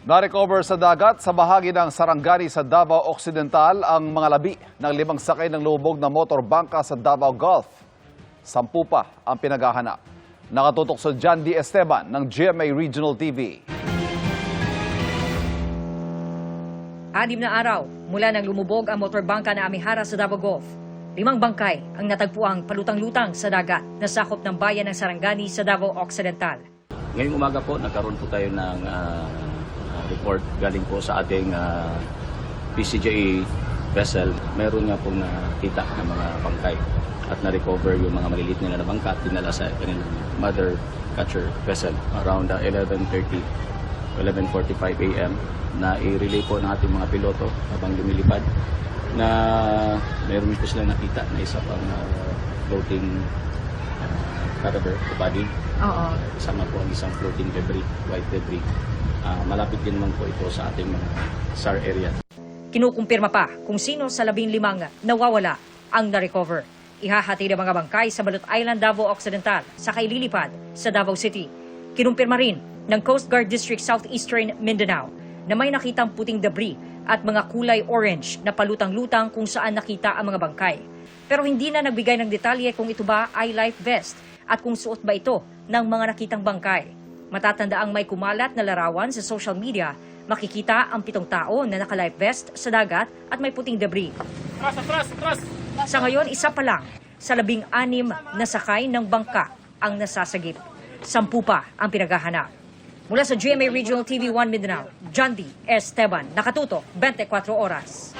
Na-recover sa dagat sa bahagi ng Sarangani sa Davao Occidental ang mga labi ng 5 sakay ng lubog na motorbangka sa Davao Gulf. 10 pa ang pinaghahanap. Nakatutok sa John D. Esteban ng GMA Regional TV. 6 na araw mula nang lumubog ang motorbangka na Amihara sa Davao Gulf. 5 bangkay ang natagpuang palutang-lutang sa dagat na sakop ng bayan ng Sarangani sa Davao Occidental. Ngayong umaga po, nagkaroon po tayo ng report galing po sa ating PCJA vessel. Meron nga po nakita ng mga bangkay at na-recover yung mga maliliit nila na bangka at dinala sa kanilang mother catcher vessel around 11:30, 11:45 a.m. na i-relay po ng ating mga piloto habang lumilipad na meron po silang nakita na isa pang floating cadaver o body. Kasama po ang isang floating debris, white debris. Malapit din naman po ito sa ating SAR area. Kinukumpirma pa kung sino sa 15 nawawala ang na-recover. Ihahati ng mga bangkay sa Balot Island, Davao Occidental sa kaililipad sa Davao City. Kinumpirma rin ng Coast Guard District Southeastern Mindanao na may nakitang puting debris at mga kulay orange na palutang-lutang kung saan nakita ang mga bangkay. Pero hindi na nagbigay ng detalye kung ito ba ay life vest at kung suot ba ito ng mga nakitang bangkay. Matatanda ang may kumalat na larawan sa social media, makikita ang 7 tao na naka-life vest sa dagat at may puting debris. Sa ngayon, isa pa lang sa 16 na sakay ng bangka ang nasasagip. 10 pa ang pinaghahanap. Mula sa GMA Regional TV 1 Mindanao, John D. Esteban, nakatutok 24 oras.